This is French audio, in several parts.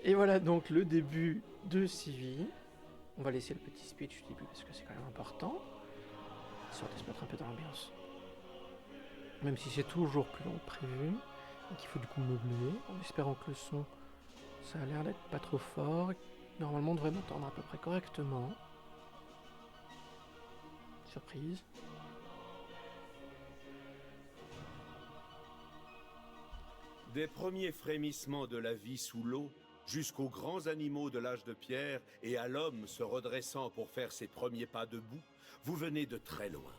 Et voilà donc le début de Civi. On va laisser le petit speech du début parce que c'est quand même important. Histoire de se mettre un peu dans l'ambiance. Même si c'est toujours plus long que prévu. Et qu'il faut du coup meubler. En espérant que le son, ça a l'air d'être pas trop fort. Normalement on devrait m'entendre à peu près correctement. Surprise. Des premiers frémissements de la vie sous l'eau, jusqu'aux grands animaux de l'âge de pierre et à l'homme se redressant pour faire ses premiers pas debout, vous venez de très loin.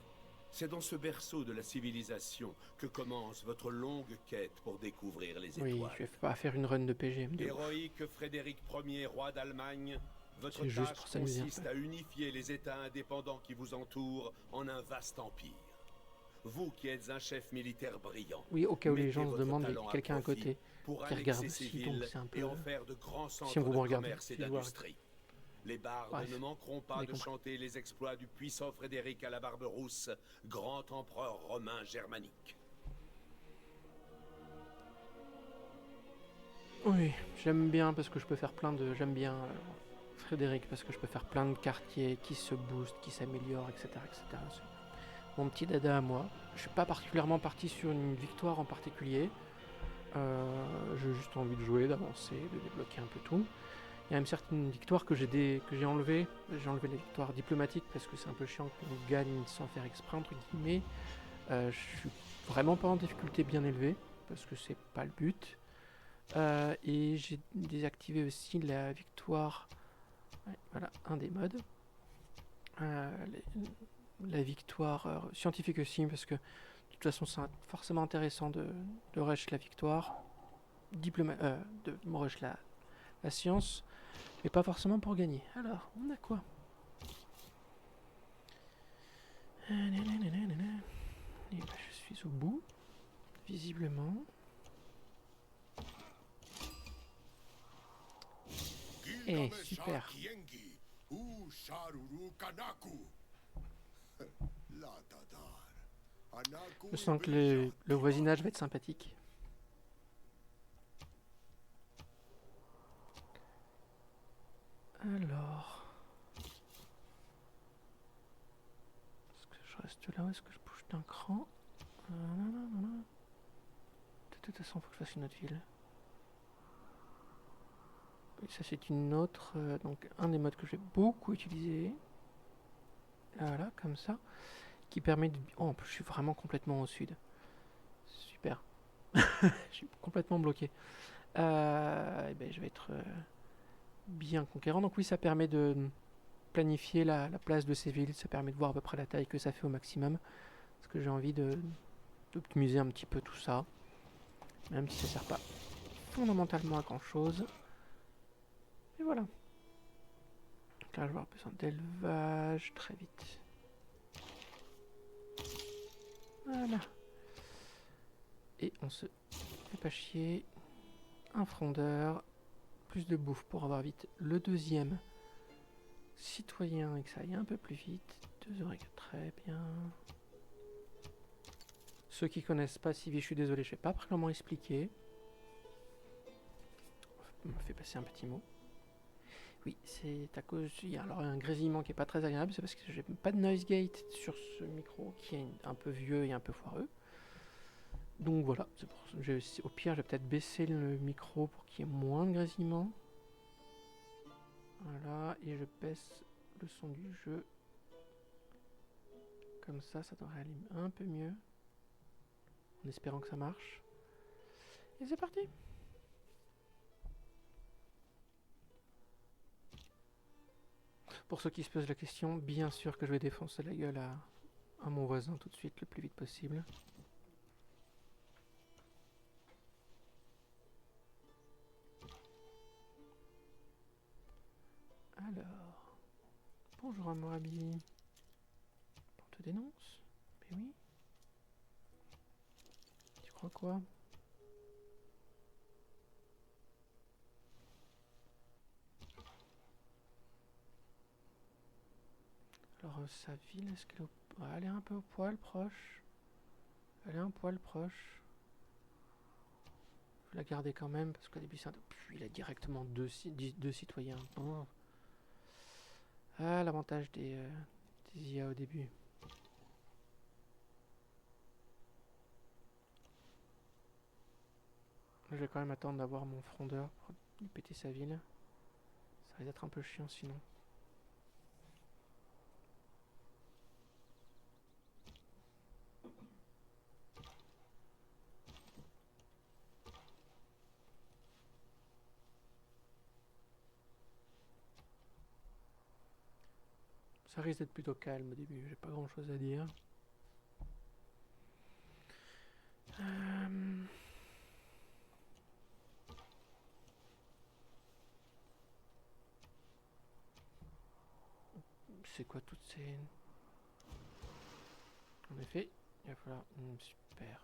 C'est dans ce berceau de la civilisation que commence votre longue quête pour découvrir les Oui, étoiles. je vais pas faire une run de PGM de ouf. Héroïque Frédéric Ier, roi d'Allemagne, votre C'est juste tâche pour s'amuser un consiste peu. à unifier les États indépendants qui vous entourent en un vaste empire. Vous qui êtes un chef militaire brillant, Oui, au cas où les mettez gens se votre demandent, il y talent a à quelqu'un à profit côté pour qui regarde annexer aussi, ces donc villes c'est un et peu... en faire de grands Si centres vous de me regardez, commerce et si je vous regarde. d'industrie. Les bardes Bref, ne manqueront vous pas avez de compris. chanter les exploits du puissant Frédéric à la barbe rousse, grand empereur romain germanique. Oui, j'aime bien parce que je peux faire plein de... J'aime bien Frédéric parce que je peux faire plein de quartiers qui se boostent, qui s'améliorent, etc., etc. C'est mon petit dada à moi. Je suis pas particulièrement parti sur une victoire en particulier. J'ai juste envie de jouer, d'avancer, de débloquer un peu tout. Il y a même certaines victoires que j'ai enlevées. J'ai enlevé les victoires diplomatiques parce que c'est un peu chiant qu'on gagne sans faire exprès, entre guillemets. Je suis vraiment pas en difficulté bien élevée parce que c'est pas le but. Et j'ai désactivé aussi la victoire. Ouais, voilà, un des modes. La victoire scientifique aussi parce que de toute façon c'est forcément intéressant de rush la victoire. De rush la science. Mais pas forcément pour gagner. Alors, on a quoi? Et bah, je suis au bout, visiblement. Et super. Je sens que le voisinage va être sympathique. Alors... Est-ce que je reste là ou est-ce que je bouge d'un cran? De toute façon, il faut que je fasse une autre ville. Et ça, c'est une autre... donc, un des modes que j'ai beaucoup utilisé. Voilà, comme ça. Qui permet de... Oh, en plus, je suis vraiment complètement au sud. Super. Je suis complètement bloqué. Et ben, je vais être bien conquérant. Donc oui, ça permet de planifier la place de ces villes. Ça permet de voir à peu près la taille que ça fait au maximum. Parce que j'ai envie d'optimiser un petit peu tout ça. Même si ça sert pas fondamentalement à grand chose. Et voilà. Donc là, je vais avoir besoin d'élevage très vite. Voilà. Et on se fait pas chier. Un frondeur. Plus de bouffe pour avoir vite le deuxième citoyen et que ça aille un peu plus vite. 2 oreilles, très bien. Ceux qui connaissent pas Civi, je suis désolé, je vais pas vraiment expliquer. On me fait passer un petit mot. Oui, c'est à cause. Il y a alors un grésillement qui est pas très agréable, c'est parce que j'ai pas de noise gate sur ce micro qui est un peu vieux et un peu foireux. Donc voilà, c'est pour ça. Au pire, je vais peut-être baisser le micro pour qu'il y ait moins de grésillement. Voilà, et je baisse le son du jeu. Comme ça devrait aller un peu mieux. En espérant que ça marche. Et c'est parti! Pour ceux qui se posent la question, bien sûr que je vais défoncer la gueule à mon voisin tout de suite, le plus vite possible. Alors, bonjour Amorabi. On te dénonce? Mais oui. Tu crois quoi? Alors, sa ville, est-ce qu'elle est au... Elle est un peu au poil proche. Elle est un poil proche. vais la garder quand même, parce qu'au début, il a directement deux citoyens. Oh. Ah, l'avantage des IA au début. Je vais quand même attendre d'avoir mon frondeur pour lui péter sa ville. Ça risque d'être un peu chiant sinon. Ça risque d'être plutôt calme au début, j'ai pas grand chose à dire. C'est quoi toutes ces... En effet, il va falloir... super.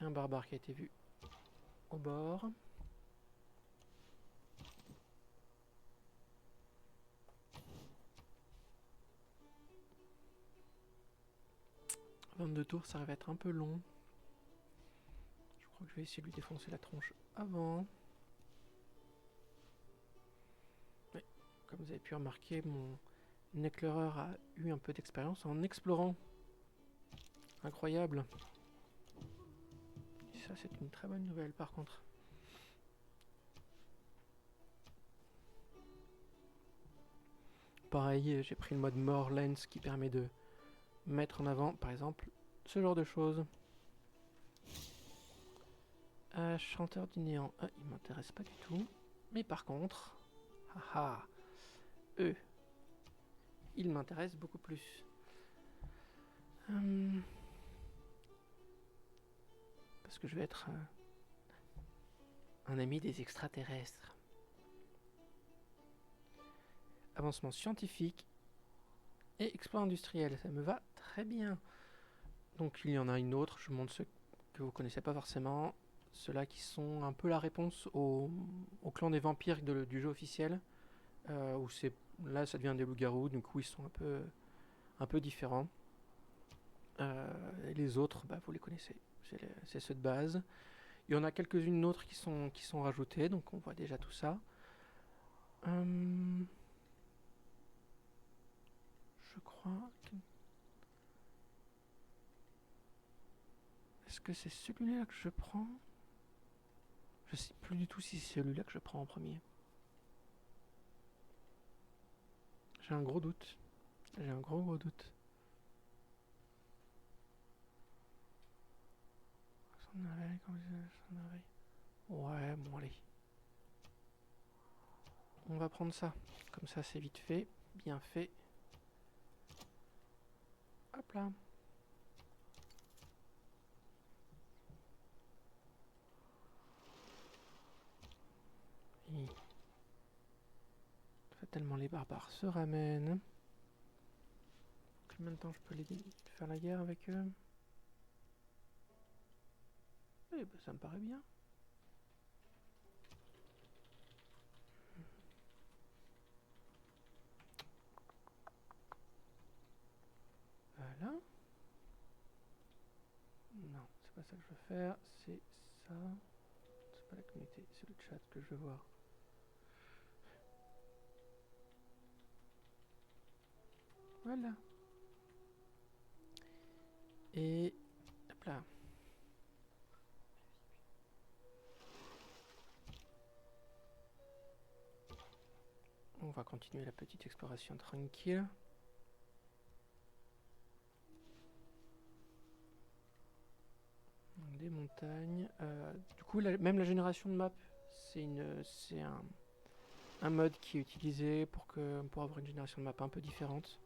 Un barbare qui a été vu au bord. 22 tours, ça va être un peu long. Je crois que je vais essayer de lui défoncer la tronche avant. Ouais, comme vous avez pu remarquer, mon éclaireur a eu un peu d'expérience en explorant. Incroyable. Et ça, c'est une très bonne nouvelle par contre. Pareil, j'ai pris le mode More Lens qui permet de mettre en avant, par exemple, ce genre de choses. Chanteur du néant. Il m'intéresse pas du tout. Mais par contre, haha, eux, ils m'intéressent beaucoup plus. Parce que je vais être un ami des extraterrestres. Avancement scientifique et exploit industriel, ça me va très bien. Donc il y en a une autre, je montre ceux que vous connaissez pas forcément. Ceux-là qui sont un peu la réponse au clan des vampires du jeu officiel. Où là ça devient des loups-garous, du coup ils sont un peu différents. Et les autres, bah, vous les connaissez, c'est ceux de base. Il y en a quelques-unes autres qui sont rajoutées, donc on voit déjà tout ça. Je crois que... Est-ce que c'est celui-là que je prends? Je sais plus du tout si c'est celui-là que je prends en premier. J'ai un gros doute. J'ai un gros doute. Ouais, bon allez. On va prendre ça. Comme ça c'est vite fait. Bien fait. Hop là. Et... Fatalement les barbares se ramènent. Combien de temps je peux faire la guerre avec eux? Eh ben ça me paraît bien. Voilà. Non, c'est pas ça que je veux faire, c'est ça. C'est pas la communauté, c'est le chat que je veux voir. Voilà. Et hop là. On va continuer la petite exploration tranquille. Des montagnes. Du coup, même la génération de map, c'est un mode qui est utilisé pour avoir une génération de map un peu différente.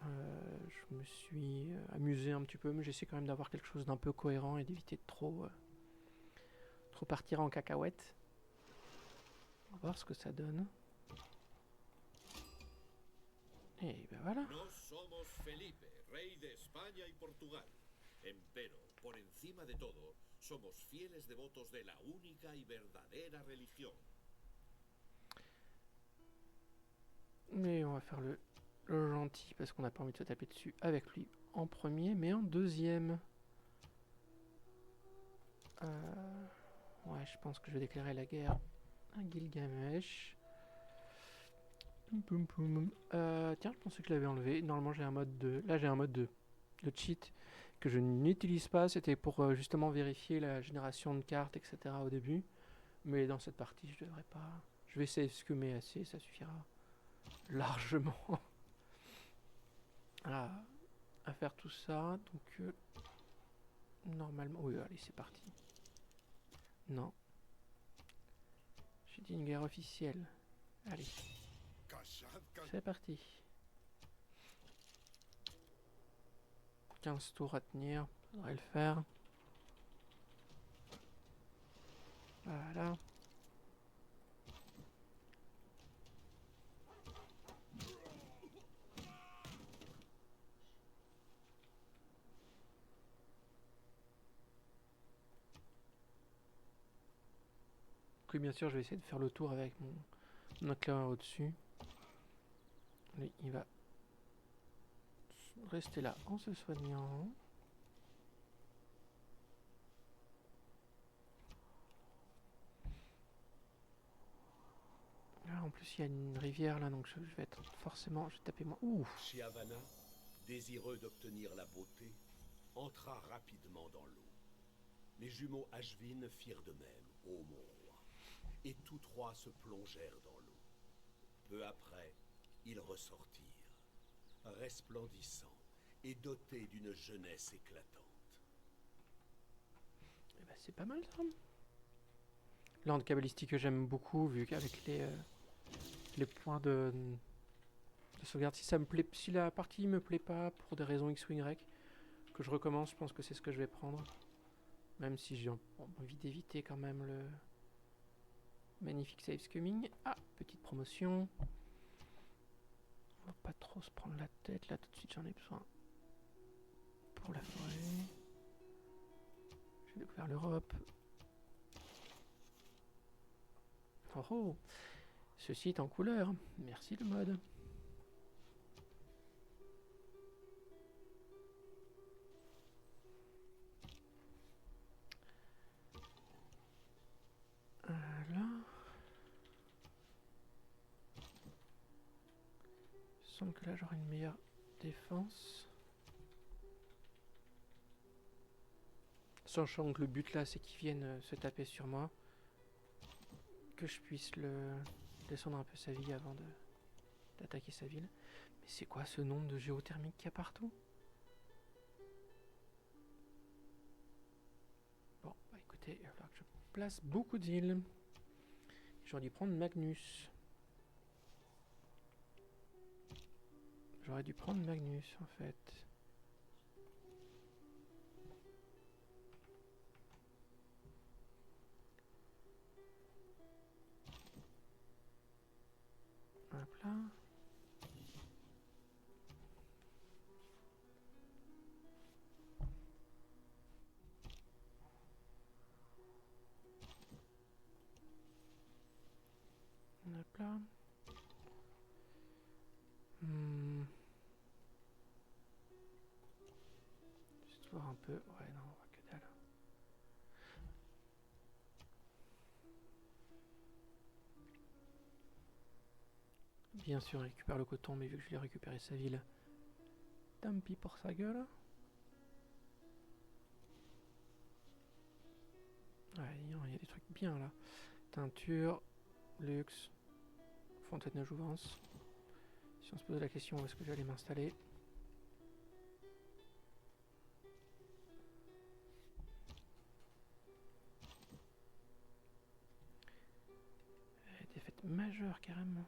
Je me suis amusé un petit peu, mais j'essaie quand même d'avoir quelque chose d'un peu cohérent et d'éviter de trop partir en cacahuète. On va voir ce que ça donne. Et ben voilà. Nos somos Felipe, rey de España y Portugal. Empero, por encima de todo, somos fieles devotos de la única y verdadera religión. Mais on va faire le gentil parce qu'on n'a pas envie de se taper dessus avec lui en premier, mais en deuxième. Ouais, je pense que je vais déclarer la guerre à Gilgamesh. Tiens, je pensais que je l'avais enlevé. Normalement, j'ai un mode de... Là, j'ai un mode de cheat que je n'utilise pas. C'était pour justement vérifier la génération de cartes, etc. au début. Mais dans cette partie, je devrais pas... Je vais essayer de scumer assez, ça suffira largement à faire tout ça. Donc, normalement... Oui, allez, c'est parti. Non. J'ai dit une guerre officielle. Allez, c'est parti. 15 tours à tenir, faudrait le faire. Voilà. Oui, bien sûr, je vais essayer de faire le tour avec mon éclaireur au-dessus. Lui, il va rester là en se soignant. Là, en plus, il y a une rivière là, donc je vais être forcément... Je vais taper moi. Ouh! Shyavana, désireux d'obtenir la beauté, entra rapidement dans l'eau. Les jumeaux Ashvin firent de même, ô mon roi, et tous trois se plongèrent dans l'eau. Peu après, ils ressortirent, resplendissants et dotés d'une jeunesse éclatante. Eh ben, c'est pas mal ça. L'ordre cabalistique que j'aime beaucoup, vu qu'avec les points de sauvegarde, si ça me plaît, si la partie me plaît pas pour des raisons X ou Y, que je recommence, je pense que c'est ce que je vais prendre. Même si j'ai envie d'éviter quand même le magnifique save scumming. Ah, petite promotion. On va pas trop se prendre la tête là tout de suite, j'en ai besoin pour la forêt. J'ai découvert l'Europe. Oh oh, ceci est en couleur. Merci le mode. Voilà. Il semble que là j'aurai une meilleure défense. Sachant que le but là c'est qu'ils viennent se taper sur moi. Que je puisse le descendre un peu sa vie avant d'attaquer sa ville. Mais c'est quoi ce nombre de géothermiques qu'il y a partout? Bon, bah écoutez, il va falloir que je place beaucoup d'îles. J'aurais dû prendre Magnus. J'aurais dû prendre Magnus en fait. Hop là. Hop là. Juste voir un peu. Ouais, non, on voit que dalle. Bien sûr, il récupère le coton, mais vu que je l'ai récupéré sa ville, tant pis pour sa gueule. Ouais, il y a des trucs bien là. Teinture, luxe, fontaine de jouvence. Si on se pose la question où est-ce que j'allais m'installer. Défaite majeure carrément.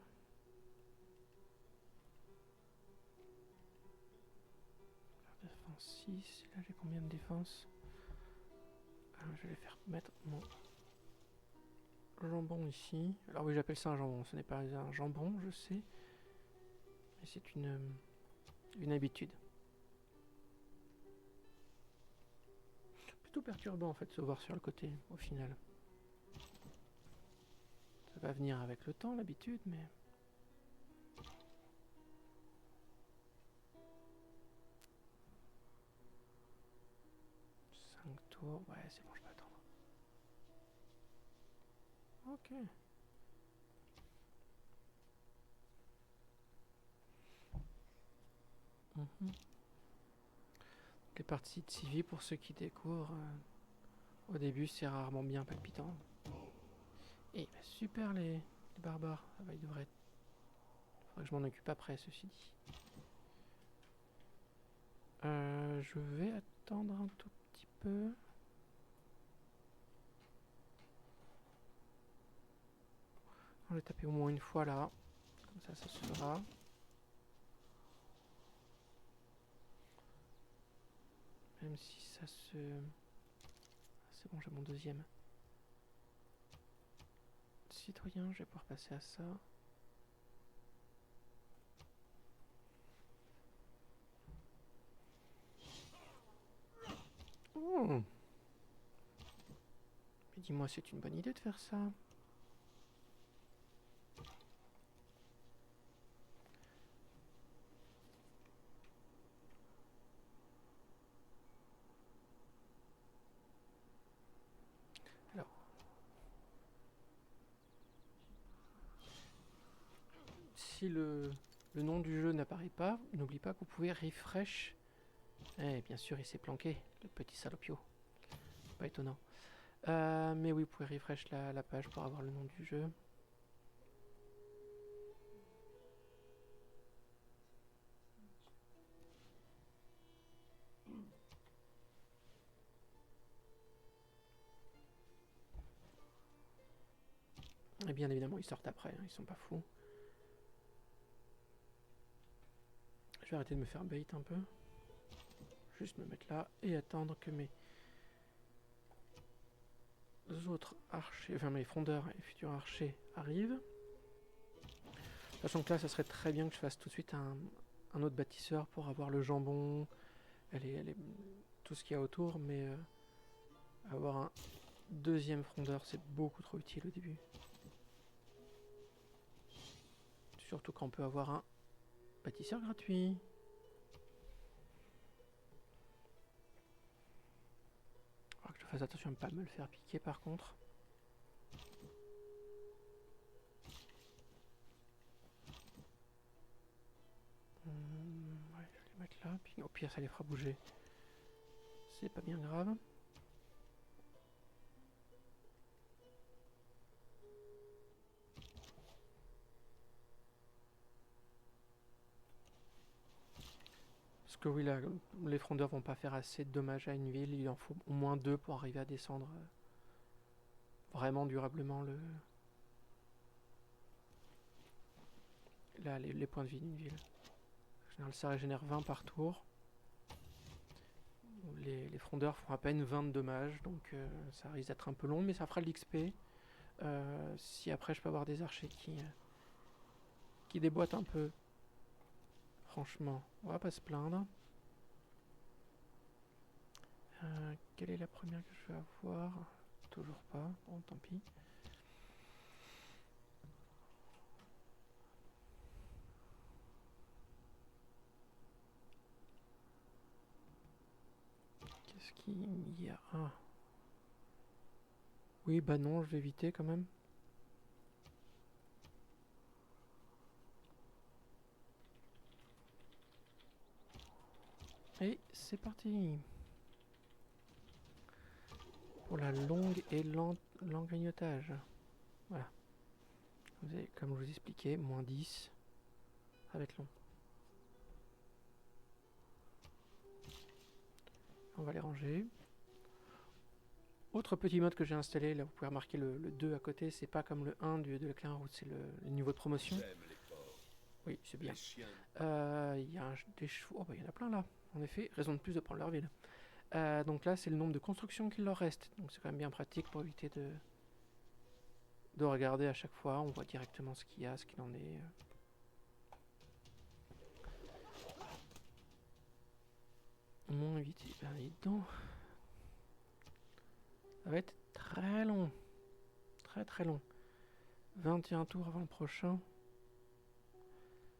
Défense 6, là j'ai combien de défense? Je vais faire mettre mon jambon ici. Alors oui, j'appelle ça un jambon, ce n'est pas un jambon, je sais. Mais c'est une habitude. Plutôt perturbant en fait de se voir sur le côté au final. Ça va venir avec le temps, l'habitude, mais... Tours, ouais c'est bon, je peux attendre. Ok. Mhm. Les parties de Civi, pour ceux qui découvrent, au début c'est rarement bien palpitant. Et bah, super les barbares. Ah bah, il devrait. Faudrait que je m'en occupe après, ceci dit. Je vais attendre un tout petit peu. On va taper au moins une fois là. Comme ça se fera. Même si ça se... Ah, c'est bon, j'ai mon deuxième. Citoyen, je vais pouvoir passer à ça. Oh. Mais dis-moi, c'est une bonne idée de faire ça. Alors, si le nom du jeu n'apparaît pas, n'oublie pas que vous pouvez refresh. Eh, bien sûr, il s'est planqué, le petit salopio. Pas étonnant. Mais oui, vous pouvez refresh la page pour avoir le nom du jeu. Et bien évidemment, ils sortent après, hein, ils sont pas fous. Je vais arrêter de me faire bait un peu. Juste me mettre là et attendre que mes autres archers, enfin mes frondeurs et futurs archers arrivent. Sachant que là, ça serait très bien que je fasse tout de suite un autre bâtisseur pour avoir le jambon, tout ce qu'il y a autour, mais avoir un deuxième frondeur, c'est beaucoup trop utile au début. Surtout quand on peut avoir un bâtisseur gratuit. Alors que je fasse attention à ne pas me le faire piquer par contre. Ouais, je vais les mettre là, puis au pire ça les fera bouger. C'est pas bien grave. Parce que oui, là, les frondeurs vont pas faire assez de dommages à une ville, il en faut au moins 2 pour arriver à descendre vraiment durablement les points de vie d'une ville. En général, ça régénère 20 par tour. Les frondeurs font à peine 20 de dommages, donc ça risque d'être un peu long, mais ça fera de l'XP. Si après je peux avoir des archers qui déboîtent un peu, franchement, on va pas se plaindre. Quelle est la première que je vais avoir? Toujours pas, bon tant pis. Qu'est-ce qu'il y a? Ah. Oui, bah non, je vais éviter quand même. Et c'est parti pour la longue et l'engagnotage. Voilà. Comme je vous expliquais, moins 10, ça va être long. On va les ranger. Autre petit mode que j'ai installé, là vous pouvez remarquer le 2 à côté, c'est pas comme le 1 de l'éclair en route, c'est le niveau de promotion. Oui, c'est bien. Il y a des chevaux, oh bah il y en a plein là, en effet, raison de plus de prendre leur ville. Donc là c'est le nombre de constructions qu'il leur reste, donc c'est quand même bien pratique pour éviter de regarder à chaque fois, on voit directement ce qu'il y a, ce qu'il en est. Moins 8, ben dis donc. Ça va être très long. Très très long. 21 tours avant le prochain.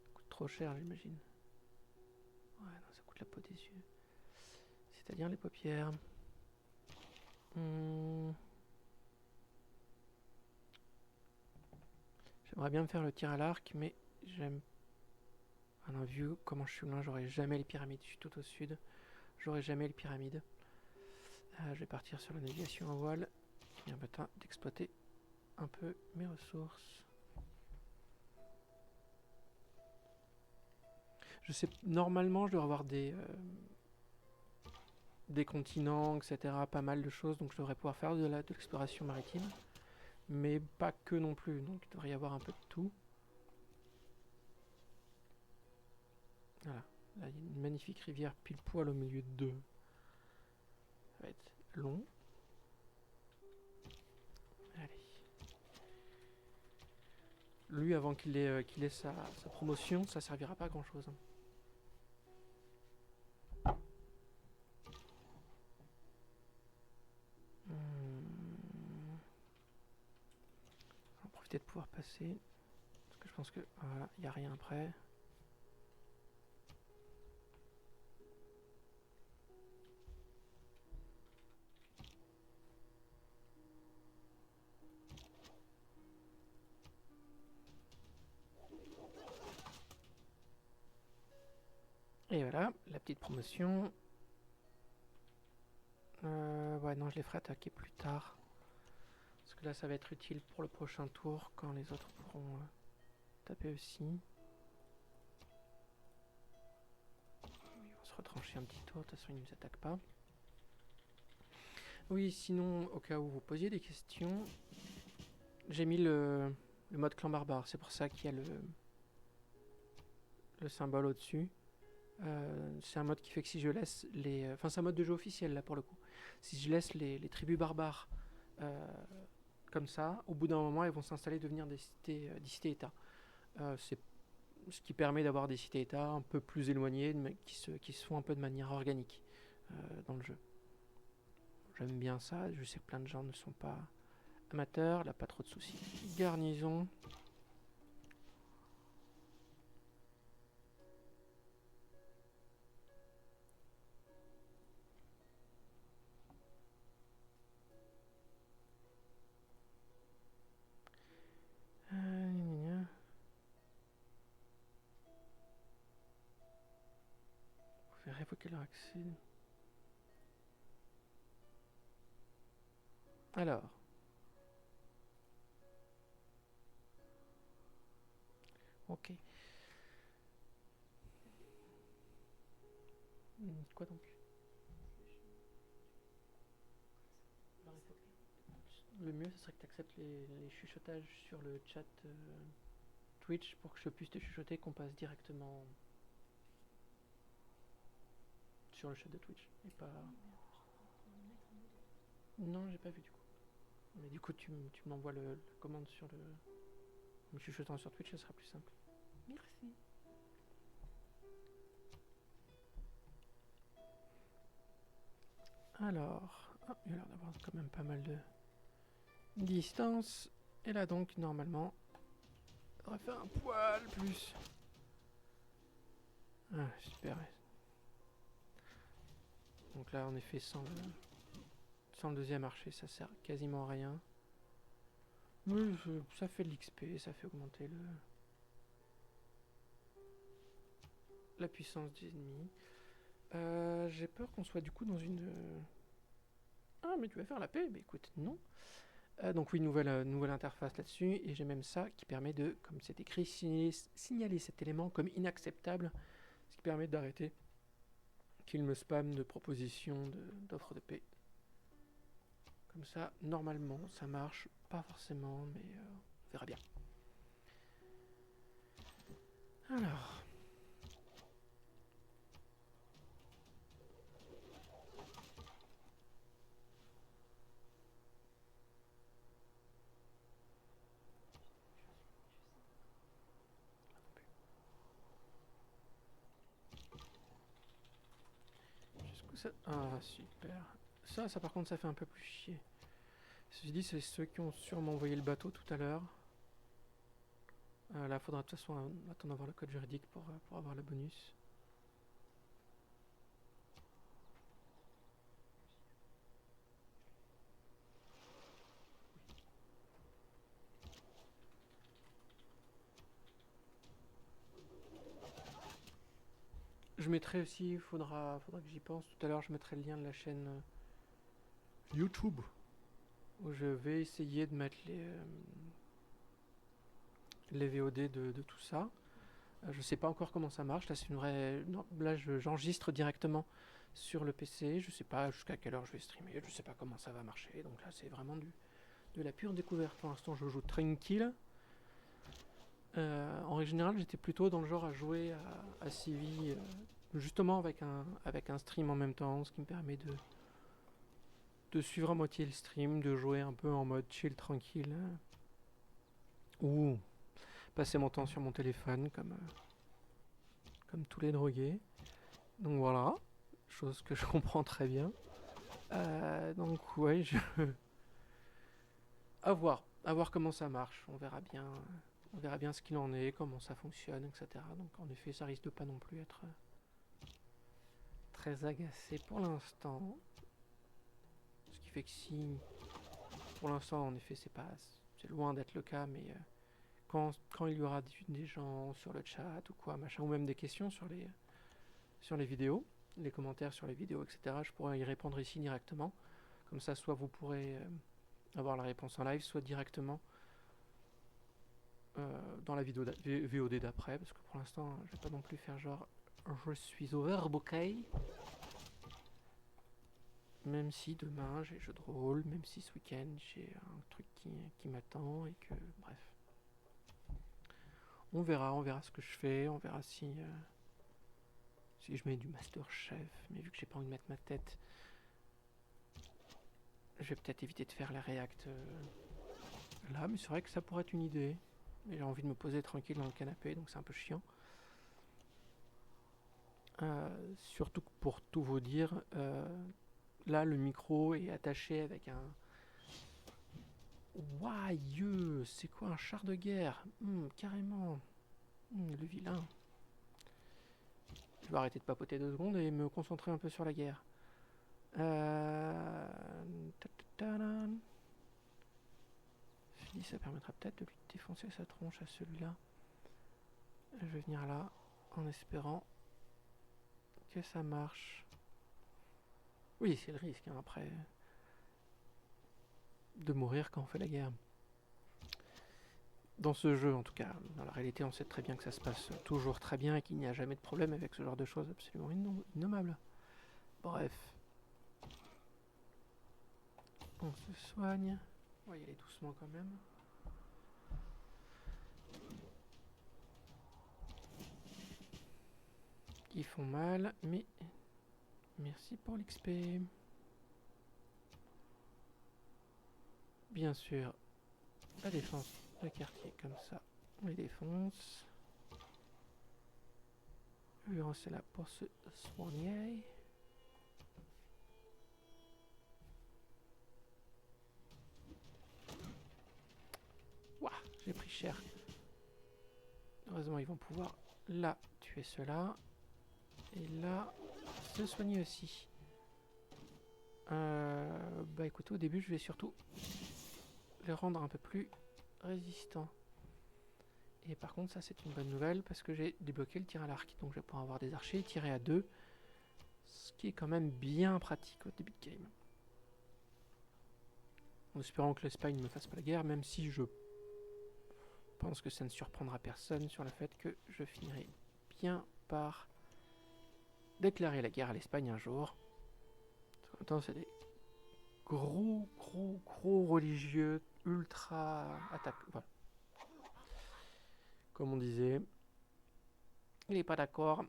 Ça coûte trop cher, j'imagine. Ouais, non, ça coûte la peau des yeux. C'est-à-dire les paupières. J'aimerais bien me faire le tir à l'arc, mais j'aime... Alors, vu comment je suis loin, j'aurai jamais les pyramides. Je suis tout au sud. J'aurai jamais les pyramides. Je vais partir sur la navigation à voile. Il y a besoin d'exploiter un peu mes ressources. Je sais, normalement, je dois avoir des continents, etc. Pas mal de choses, donc je devrais pouvoir faire de l'exploration maritime. Mais pas que non plus, donc il devrait y avoir un peu de tout. Voilà, là il y a une magnifique rivière pile poil au milieu de deux. Ça va être long. Allez. Lui, avant qu'il ait sa promotion, ça servira pas à grand chose. On va profiter de pouvoir passer. Parce que je pense que voilà, il n'y a rien après. Et voilà, la petite promotion. Ouais, non, je les ferai attaquer plus tard. Parce que là, ça va être utile pour le prochain tour, quand les autres pourront taper aussi. Ils vont se retrancher un petit tour, de toute façon, ils ne nous attaquent pas. Oui, sinon, au cas où vous posiez des questions, j'ai mis le mode clan barbare. C'est pour ça qu'il y a le symbole au-dessus. C'est un mode qui fait que si je laisse les... Enfin, c'est un mode de jeu officiel, là, pour le coup. Si je laisse les tribus barbares comme ça, au bout d'un moment, elles vont s'installer et devenir des cités-états. C'est ce qui permet d'avoir des cités-états un peu plus éloignées, qui se font un peu de manière organique dans le jeu. J'aime bien ça, je sais que plein de gens ne sont pas amateurs, là pas trop de soucis. Garnison. Vous verrez révoquer leur accès. Alors. Ok. Quoi donc? Le mieux, ce serait que tu acceptes les chuchotages sur le chat Twitch pour que je puisse te chuchoter, qu'on passe directement sur le chat de Twitch. Et pas... Non, j'ai pas vu du coup. Mais du coup, tu m'envoies la commande sur le... En me chuchotant sur Twitch, ça sera plus simple. Merci. Alors... Ah, il a l'air d'avoir quand même pas mal de distance. Et là donc, normalement, on va faire un poil plus. Ah, super. Donc là, en effet, sans le deuxième archer, ça sert quasiment à rien. Mais ça fait de l'XP, ça fait augmenter la puissance des ennemis. J'ai peur qu'on soit du coup dans une... Ah, mais tu vas faire la paix? Mais écoute, non. Donc oui, nouvelle interface là-dessus, et j'ai même ça qui permet de, comme c'est écrit, signaler cet élément comme inacceptable, ce qui permet d'arrêter qu'il me spamme de propositions d'offres de paix. Comme ça, normalement, ça marche, pas forcément, mais on verra bien. Alors... Ah, super. Ça par contre, ça fait un peu plus chier. Ceci dit, c'est ceux qui ont sûrement envoyé le bateau tout à l'heure. Là, faudra de toute façon attendre d'avoir le code juridique pour avoir le bonus. Je mettrai aussi, faudra que j'y pense. Tout à l'heure, je mettrai le lien de la chaîne YouTube où je vais essayer de mettre les VOD de tout ça. Je sais pas encore comment ça marche. Là, c'est une vraie. Non, là, j'enregistre directement sur le PC. Je sais pas jusqu'à quelle heure je vais streamer. Je sais pas comment ça va marcher. Donc là, c'est vraiment de la pure découverte. Pour l'instant, je joue tranquille. En règle générale, j'étais plutôt dans le genre à jouer à Civi, justement avec un stream en même temps, ce qui me permet de suivre à moitié le stream, de jouer un peu en mode chill tranquille, ou passer mon temps sur mon téléphone comme tous les drogués. Donc voilà, chose que je comprends très bien. Donc ouais, à voir comment ça marche, on verra bien. On verra bien ce qu'il en est, comment ça fonctionne, etc. Donc en effet, ça risque de pas non plus être très agacé pour l'instant. Ce qui fait que si, pour l'instant, en effet, c'est loin d'être le cas, mais quand il y aura des gens sur le chat ou quoi, machin, ou même des questions sur les vidéos, les commentaires sur les vidéos, etc., je pourrais y répondre ici directement. Comme ça, soit vous pourrez avoir la réponse en live, soit directement dans la vidéo VOD d'après, parce que pour l'instant, je vais pas non plus faire genre je suis overbooké. Même si demain j'ai jeu de rôle, même si ce week-end j'ai un truc qui m'attend et que bref. On verra ce que je fais, on verra si je mets du Master Chef, mais vu que j'ai pas envie de mettre ma tête, je vais peut-être éviter de faire les reacts là, mais c'est vrai que ça pourrait être une idée. J'ai envie de me poser tranquille dans le canapé, donc c'est un peu chiant. Surtout que pour tout vous dire, là le micro est attaché avec un... Waouh, c'est quoi un char de guerre? Carrément. Le vilain. Je vais arrêter de papoter 2 secondes et me concentrer un peu sur la guerre. Ça permettra peut-être de lui défoncer sa tronche à celui-là. Je vais venir là en espérant que ça marche. Oui, c'est le risque hein, après de mourir quand on fait la guerre. Dans ce jeu en tout cas, dans la réalité on sait très bien que ça se passe toujours très bien et qu'il n'y a jamais de problème avec ce genre de choses absolument innommables. Bref. On se soigne. On va y aller doucement quand même. Ils font mal, mais merci pour l'XP. Bien sûr, la défense de quartier comme ça, on les défonce. Le c'est là pour se soigner. Ouah, j'ai pris cher. Heureusement, ils vont pouvoir là tuer ceux-là. Et là, se soigner aussi. Bah écoutez, au début, je vais surtout les rendre un peu plus résistants. Et par contre, ça c'est une bonne nouvelle parce que j'ai débloqué le tir à l'arc. Donc je vais pouvoir avoir des archers tirés à 2. Ce qui est quand même bien pratique au début de game. En espérant que l'Espagne ne me fasse pas la guerre, même si je pense que ça ne surprendra personne sur le fait que je finirai bien par déclarer la guerre à l'Espagne un jour. En même temps, c'est des gros religieux ultra attaque. Voilà. Comme on disait, il n'est pas d'accord.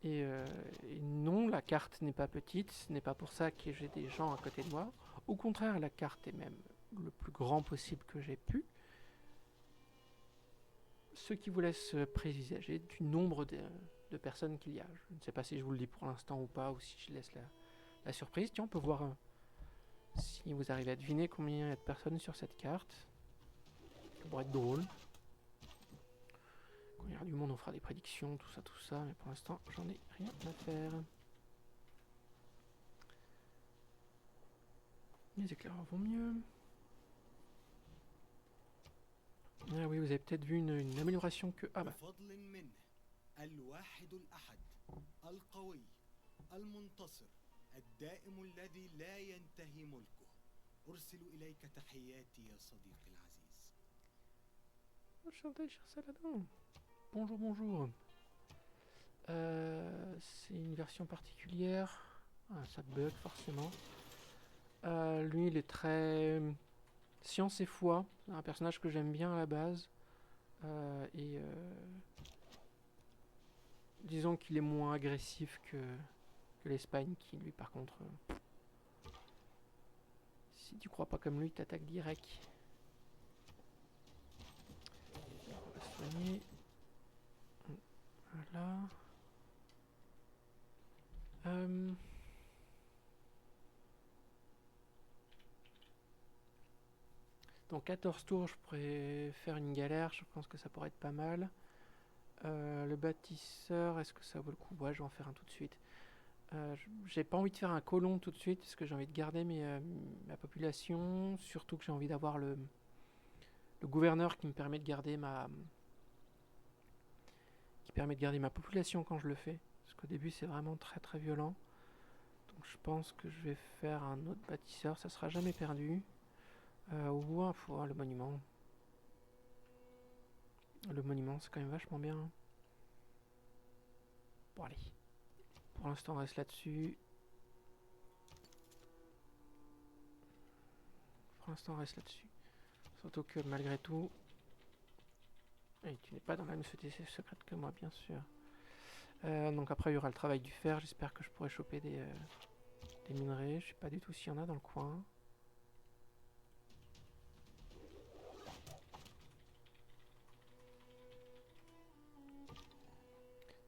Et non, la carte n'est pas petite, ce n'est pas pour ça que j'ai des gens à côté de moi. Au contraire, la carte est même le plus grand possible que j'ai pu. Ce qui vous laisse présager du nombre de personnes qu'il y a. Je ne sais pas si je vous le dis pour l'instant ou pas, ou si je laisse la surprise. Tiens, on peut voir si vous arrivez à deviner combien il y a de personnes sur cette carte. Ça pourrait être drôle. Quand il y aura du monde, on fera des prédictions, tout ça, mais pour l'instant, j'en ai rien à faire. Les éclaireurs vont mieux. Ah oui, vous avez peut-être vu une amélioration que... Ah bah, بفضل منه الواحد الأحد القوي المنتصر الدائم الذي لا ينتهي ملكه أرسل إليك تحياتي يا صديقي العزيز. enchanté, cher Saladin. Bonjour, bonjour. C'est une version particulière. Ah, ça bug forcément. Lui, il est très science et foi. C'est un personnage que j'aime bien à la base. Disons qu'il est moins agressif que l'Espagne, qui lui, par contre, si tu crois pas comme lui, t'attaques direct. On va se soigner. Voilà. Dans 14 tours, je pourrais faire une galère. Je pense que ça pourrait être pas mal. Le bâtisseur, est-ce que ça vaut le coup? Ouais, je vais en faire un tout de suite. J'ai pas envie de faire un colon tout de suite parce que j'ai envie de garder ma population. Surtout que j'ai envie d'avoir le gouverneur qui me permet de garder ma population quand je le fais. Parce qu'au début, c'est vraiment très très violent. Donc je pense que je vais faire un autre bâtisseur. Ça sera jamais perdu. Ou le monument. Le monument, c'est quand même vachement bien. Bon, allez. Pour l'instant, on reste là-dessus. Surtout que malgré tout... Et tu n'es pas dans la même société secrète que moi, bien sûr. Donc après, il y aura le travail du fer. J'espère que je pourrai choper des minerais. Je sais pas du tout s'il y en a dans le coin.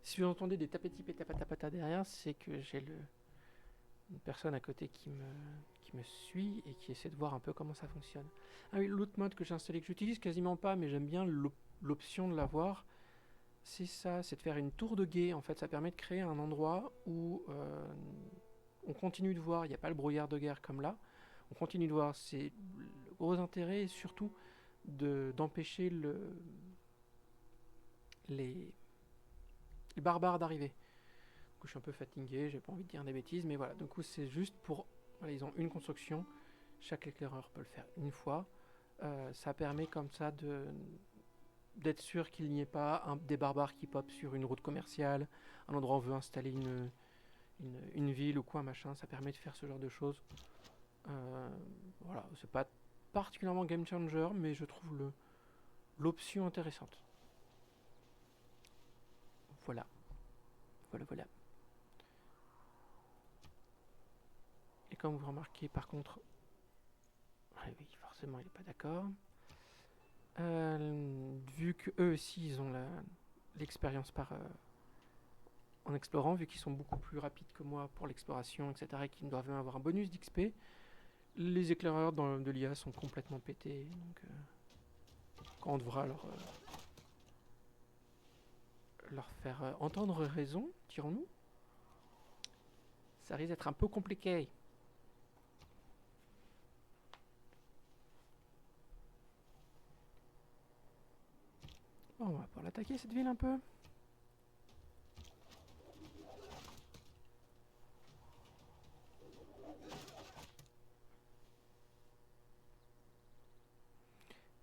Si vous entendez des tapetis pétapatapata derrière, c'est que j'ai une personne à côté qui me suit et qui essaie de voir un peu comment ça fonctionne. Ah oui, l'autre mode que j'ai installé, que j'utilise quasiment pas, mais j'aime bien l'option de l'avoir, c'est ça, c'est de faire une tour de guet. En fait, ça permet de créer un endroit où on continue de voir, il n'y a pas le brouillard de guerre comme là, on continue de voir. C'est le gros intérêt, surtout d'empêcher les barbares d'arriver. Du coup, je suis un peu fatigué, j'ai pas envie de dire des bêtises, mais voilà. Du coup, c'est juste pour... Voilà, ils ont une construction, chaque éclaireur peut le faire une fois. Ça permet comme ça d'être sûr qu'il n'y ait pas des barbares qui popent sur une route commerciale, un endroit où on veut installer une ville ou quoi, machin. Ça permet de faire ce genre de choses. Voilà, c'est pas particulièrement game changer, mais je trouve l'option intéressante. Voilà. Voilà. Et comme vous remarquez, par contre... oui, forcément, il n'est pas d'accord. Vu que eux aussi, ils ont l'expérience en explorant, vu qu'ils sont beaucoup plus rapides que moi pour l'exploration, etc., et qu'ils doivent même avoir un bonus d'XP, les éclaireurs de l'IA sont complètement pétés. Donc, quand on devra leur faire entendre raison, dirons-nous, ça risque d'être un peu compliqué. Bon, on va pouvoir l'attaquer cette ville un peu.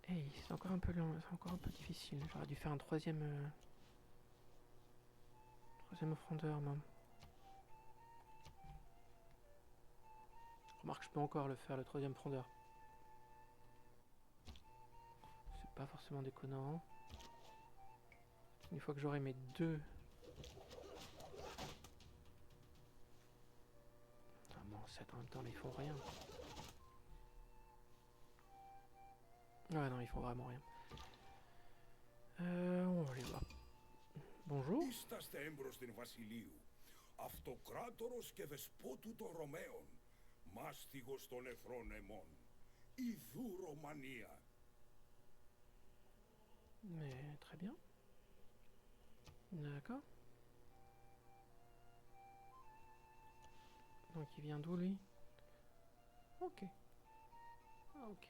Hey, c'est encore un peu long, c'est encore un peu difficile. J'aurais dû faire un troisième offrandeur, moi. Remarque, je peux encore le faire, le troisième frondeur. C'est pas forcément déconnant. Une fois que j'aurai mes deux... Ah bon, 7 en même temps, là, ils font rien. Ouais, non, ils font vraiment rien. On va aller voir. Bonjour. Είσαστε έμπρος βασιλείου, αυτοκράτορος και δεσπότου των Ρωμαίων, μάστιγος των εχθρών αιμών, ιδού Ρωμανία. Mais très bien. D'accord. Donc il vient d'où lui? Ok. Ok.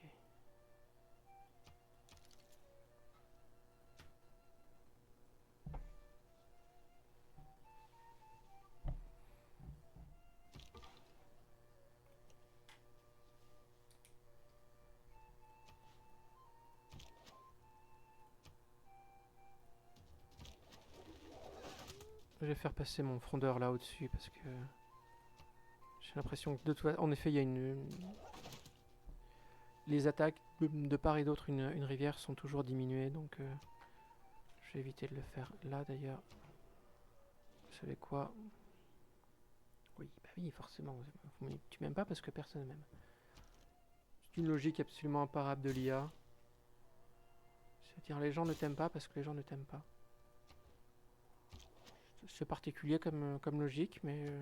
Je vais faire passer mon frondeur là au-dessus parce que j'ai l'impression que de toute façon, en effet, il y a les attaques de part et d'autre, une rivière sont toujours diminuées, donc je vais éviter de le faire là d'ailleurs. Vous savez quoi? Oui, bah oui, forcément. Tu m'aimes pas parce que personne m'aime. C'est une logique absolument imparable de l'IA. C'est-à-dire les gens ne t'aiment pas parce que les gens ne t'aiment pas. C'est particulier comme logique, mais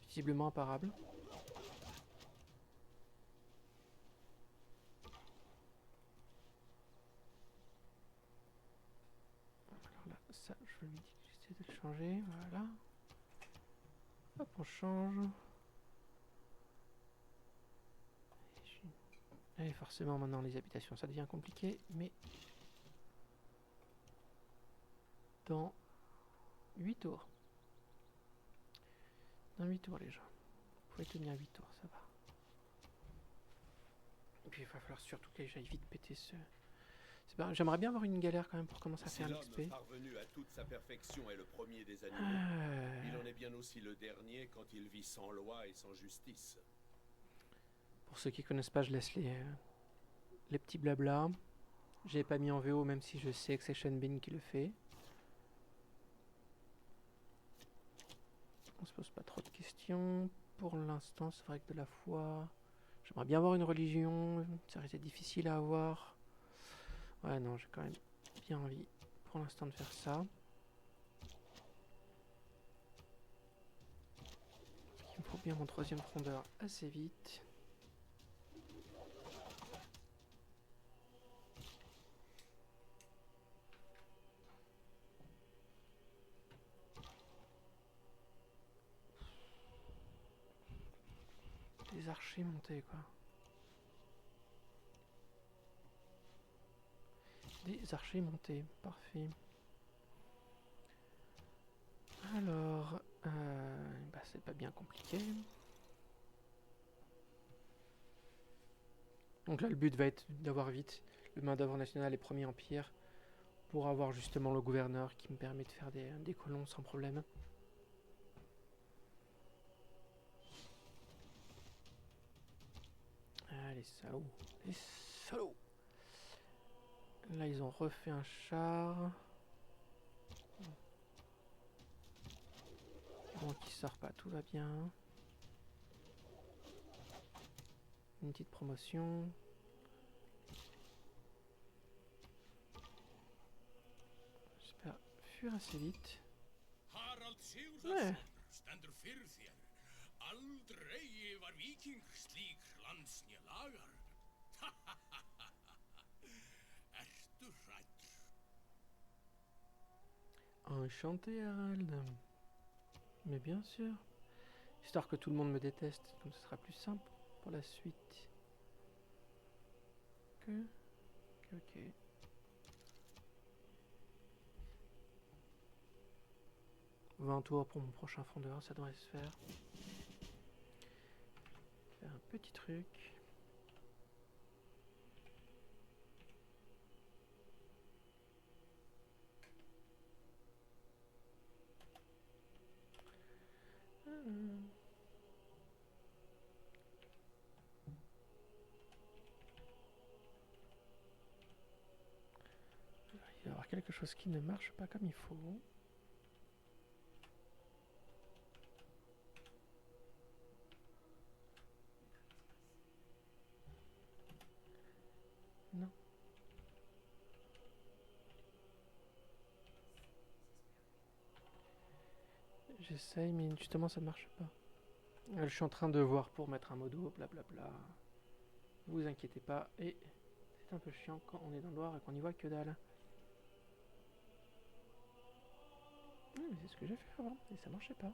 visiblement imparable. Alors là, ça, je lui dis que j'essaie de le changer, voilà. Hop, on change. Et forcément, maintenant, les habitations, ça devient compliqué, mais dans 8 tours. Dans 8 tours, les gens. Vous pouvez tenir 8 tours, ça va. Et puis, il va falloir surtout que j'aille vite péter ce... J'aimerais bien avoir une galère quand même pour commencer à faire l'homme l'XP. parvenu à toute sa perfection est le premier des animaux, il en est bien aussi le dernier quand il vit sans loi et sans justice. Pour ceux qui connaissent pas, je laisse les petits blabla. J'ai pas mis en VO même si je sais que c'est Sean Bean qui le fait. On se pose pas trop de questions. Pour l'instant, c'est vrai que de la foi... J'aimerais bien avoir une religion, ça risque d'être difficile à avoir. Ouais, non, j'ai quand même bien envie pour l'instant de faire ça. Il me faut bien mon troisième frondeur assez vite. Des archers montés, quoi. Des archers montés, parfait. Alors, bah c'est pas bien compliqué. Donc là, le but va être d'avoir vite le main d'œuvre national et Premier Empire pour avoir justement le gouverneur qui me permet de faire des colons sans problème. Ah, les salauds. Les salauds. Là, ils ont refait un char. Bon, qui sort pas, tout va bien. Une petite promotion. J'espère fuir assez vite. Harald Ouais. Sigurðarson stendur fyrir þér. Aldrei var víking slík landsnja lagar. Ertu hrædd? Enchanté, Harald. Mais bien sûr. Histoire que tout le monde me déteste, comme ce sera plus simple pour la suite. Ok. 20 tours pour mon prochain fondeur, ça devrait se faire. Faire un petit truc. Il va y avoir quelque chose qui ne marche pas comme il faut. Non. J'essaye, mais justement ça ne marche pas. Je suis en train de voir pour mettre un modo, blablabla. Vous inquiétez pas, et c'est un peu chiant quand on est dans le noir et qu'on n'y voit que dalle. Mais c'est ce que j'ai fait avant, et ça marchait pas.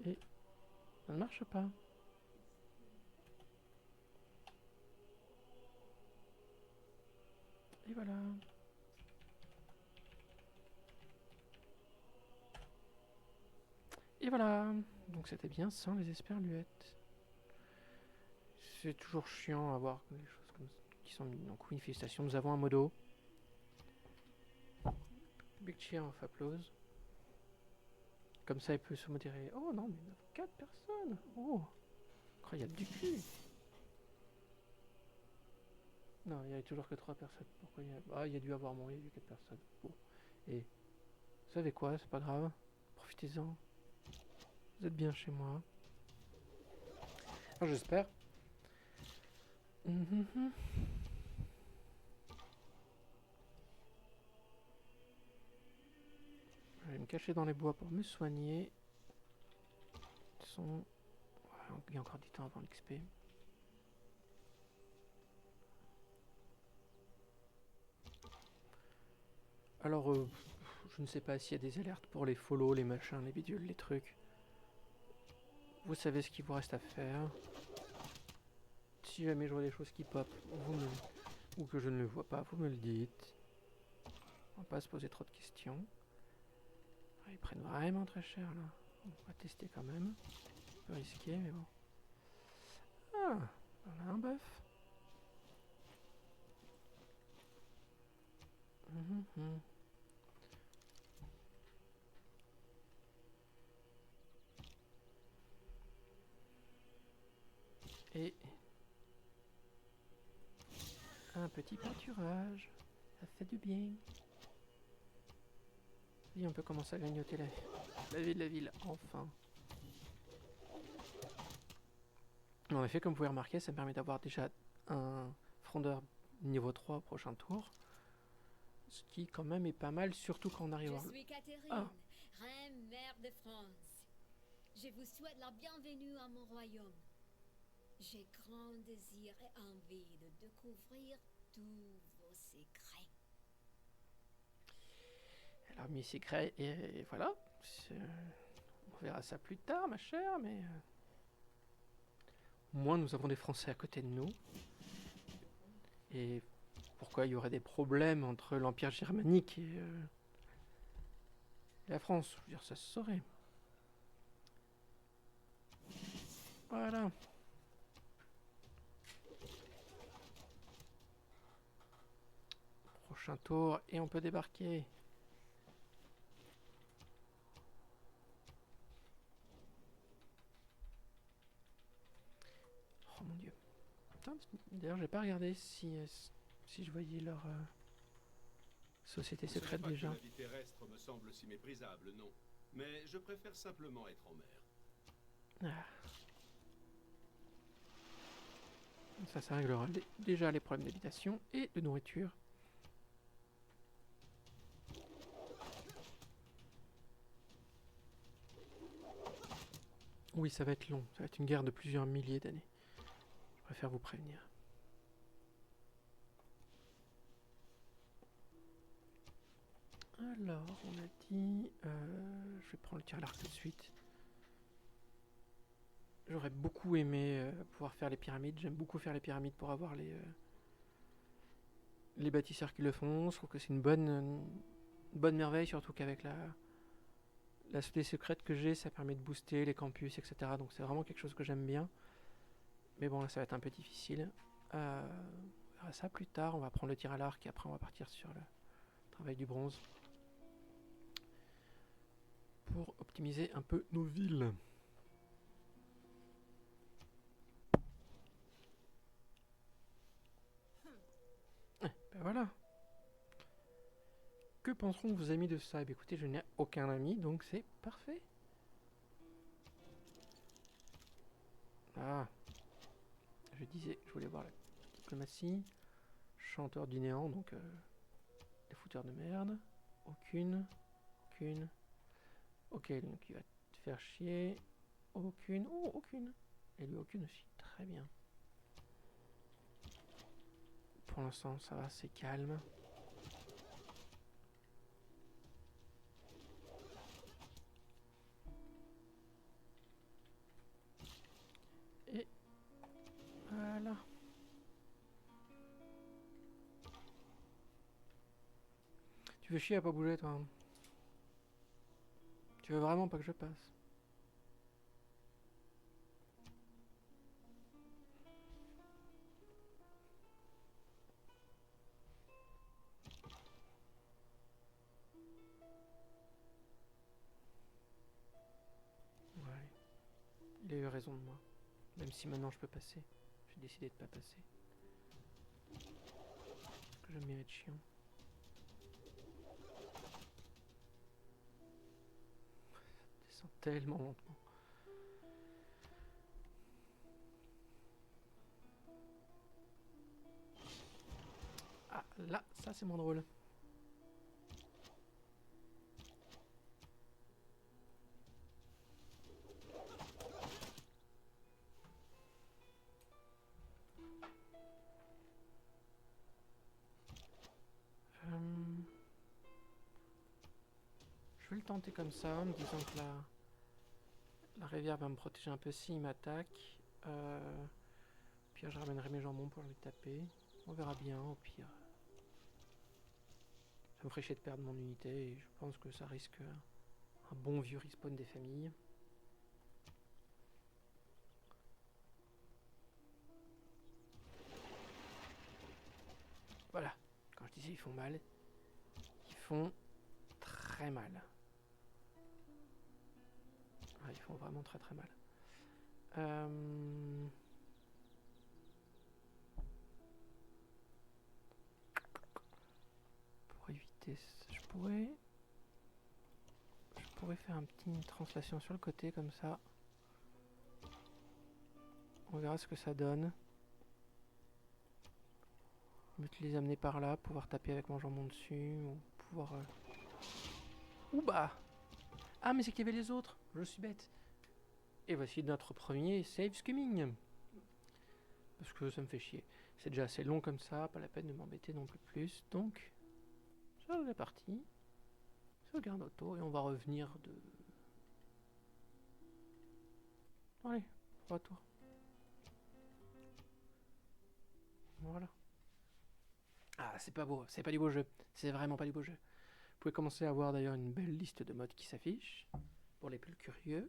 Et ça ne marche pas. Et voilà. Et voilà. Donc c'était bien sans les esperluettes. C'est toujours chiant à voir des choses comme ça qui sont mises. Donc oui, félicitations, nous avons un modo. Big cheer of applause. Comme ça, il peut se modérer. Oh non, mais 4 personnes. Oh, incroyable du cul. Non, il n'y avait toujours que 3 personnes. Pourquoi il y a... Ah, il y a dû avoir moins, il y a eu 4 personnes. Bon. Et vous savez quoi, c'est pas grave. Profitez-en. Vous êtes bien chez moi. Enfin, j'espère. Je vais me cacher dans les bois pour me soigner. Il y a encore du temps avant l'XP. Alors, je ne sais pas s'il y a des alertes pour les follow, les machins, les bidules, les trucs. Vous savez ce qu'il vous reste à faire. Si jamais je vois des choses qui pop, ou que je ne le vois pas, vous me le dites. On va pas se poser trop de questions. Ah, ils prennent vraiment très cher là. On va tester quand même. Un peu risqué, mais bon. Ah, on a un bœuf. Et un petit pâturage. Ça fait du bien. Et on peut commencer à grignoter la vie de la ville, enfin. En effet, comme vous pouvez remarquer, ça me permet d'avoir déjà un frondeur niveau 3 au prochain tour. Ce qui quand même est pas mal, surtout quand on arrive à... Je suis Catherine, reine mère de France. Je vous souhaite la bienvenue à mon royaume. J'ai grand désir et envie de découvrir tous vos secrets. Alors mes secrets, et voilà. On verra ça plus tard, ma chère, mais... Au moins, nous avons des Français à côté de nous. Et pourquoi il y aurait des problèmes entre l'Empire germanique et la France? Je veux dire, ça se saurait. Voilà. Prochain tour, et on peut débarquer. Oh mon dieu. D'ailleurs, j'ai pas regardé si je voyais leur société secrète Ce n'est pas déjà. que la vie terrestre me semble si méprisable, non. Mais je préfère simplement être en mer. Ah. Ça réglera déjà les problèmes d'habitation et de nourriture. Oui, ça va être long. Ça va être une guerre de plusieurs milliers d'années. Je préfère vous prévenir. Alors, on a dit... je vais prendre le tir à l'arc tout de suite. J'aurais beaucoup aimé pouvoir faire les pyramides. J'aime beaucoup faire les pyramides pour avoir les bâtisseurs qui le font. Je trouve que c'est une bonne merveille, surtout qu'avec la société secrète que j'ai, ça permet de booster les campus, etc. Donc c'est vraiment quelque chose que j'aime bien. Mais bon, là, ça va être un peu difficile. On verra ça plus tard. On va prendre le tir à l'arc et après on va partir sur le travail du bronze. Pour optimiser un peu nos villes. Ben voilà. Que penseront vos amis de ça? Eh bien, écoutez, je n'ai aucun ami, donc c'est parfait. Ah. Je disais, je voulais voir la diplomatie. Chanteur du néant, donc les fouteurs de merde. Aucune. Ok, donc il va te faire chier. Aucune. Oh, aucune. Et lui, aucune aussi. Très bien. Pour l'instant, ça va, c'est calme. Et voilà. Tu veux chier à pas bouger, toi? Tu veux vraiment pas que je passe? raison de moi. Même si maintenant je peux passer. J'ai décidé de pas passer. Parce que j'aime bien être chiant. Ça descend tellement lentement. Ah, là, ça c'est moins drôle. Je vais le tenter comme ça, en me disant que la rivière va me protéger un peu s'il m'attaque. Puis je ramènerai mes jambons pour lui taper. On verra bien, au pire. Ça me ferait chier de perdre mon unité et je pense que ça risque un bon vieux respawn des familles. Voilà, quand je disais ils font mal, ils font très mal. Ah, ils font vraiment très très mal. Pour éviter ça, je pourrais faire une petite translation sur le côté comme ça. On verra ce que ça donne. Je vais te les amener par là, pouvoir taper avec mon jambon dessus, ou pouvoir... Ouh bah! Ah mais c'est qu'il y avait les autres! Je suis bête! Et voici notre premier save skimming! Parce que ça me fait chier. C'est déjà assez long comme ça, pas la peine de m'embêter non plus. Donc, sauve la partie, sauvegarde auto, et on va revenir de... Allez, retour. Voilà. Ah, c'est pas beau, c'est pas du beau jeu. C'est vraiment pas du beau jeu. Vous pouvez commencer à avoir d'ailleurs une belle liste de modes qui s'affiche, pour les plus curieux.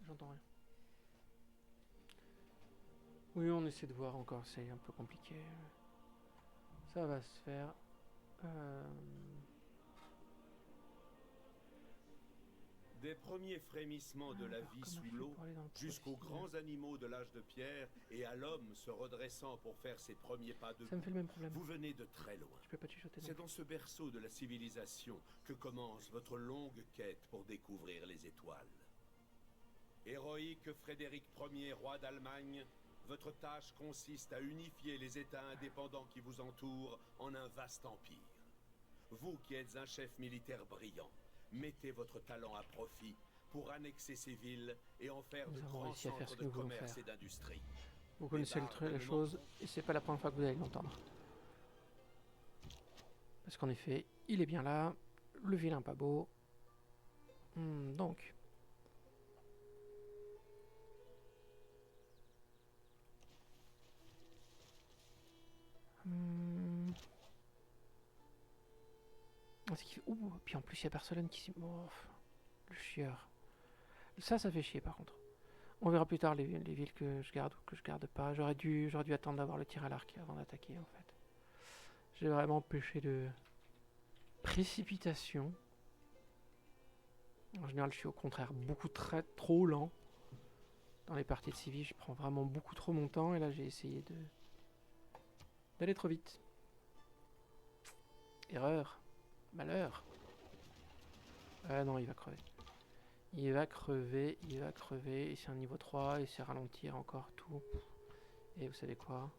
J'entends rien. Oui, on essaie de voir encore, c'est un peu compliqué. Ça va se faire. Des premiers frémissements de la vie sous l'eau jusqu'aux grands animaux de l'âge de pierre et à l'homme se redressant pour faire ses premiers pas Ça me fait le debout, même problème. vous venez de très loin. Je peux pas te chuchoter. C'est dans ce berceau de la civilisation que commence votre longue quête pour découvrir les étoiles. Héroïque Frédéric Ier, roi d'Allemagne, votre tâche consiste à unifier les États indépendants qui vous entourent en un vaste empire. Vous qui êtes un chef militaire brillant, mettez votre talent à profit pour annexer ces villes et en faire de grands centres de commerce et d'industrie. Vous connaissez la chose et c'est pas la première fois que vous allez l'entendre. Parce qu'en effet, il est bien là, le vilain pas beau. Donc... Ouh, puis en plus il y a personne qui s'y... Oh, le chieur. Ça fait chier par contre. On verra plus tard les villes que je garde ou que je garde pas. J'aurais dû attendre d'avoir le tir à l'arc avant d'attaquer en fait. J'ai vraiment péché de précipitation. En général je suis au contraire trop lent. Dans les parties de Civi je prends vraiment beaucoup trop mon temps et là j'ai essayé d'aller trop vite. Erreur. Malheur. Ah non, il va crever. Il va crever. Et c'est un niveau 3, et c'est ralentir encore tout. Et vous savez quoi?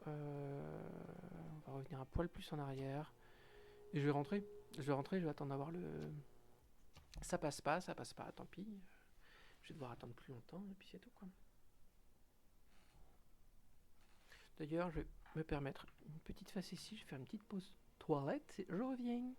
On va revenir un poil plus en arrière. Et je vais rentrer. Je vais attendre d'avoir le... Ça passe pas, tant pis. Je vais devoir attendre plus longtemps, et puis c'est tout quoi. D'ailleurs, je vais me permettre une petite face ici, je vais faire une petite pause toilette, je reviens.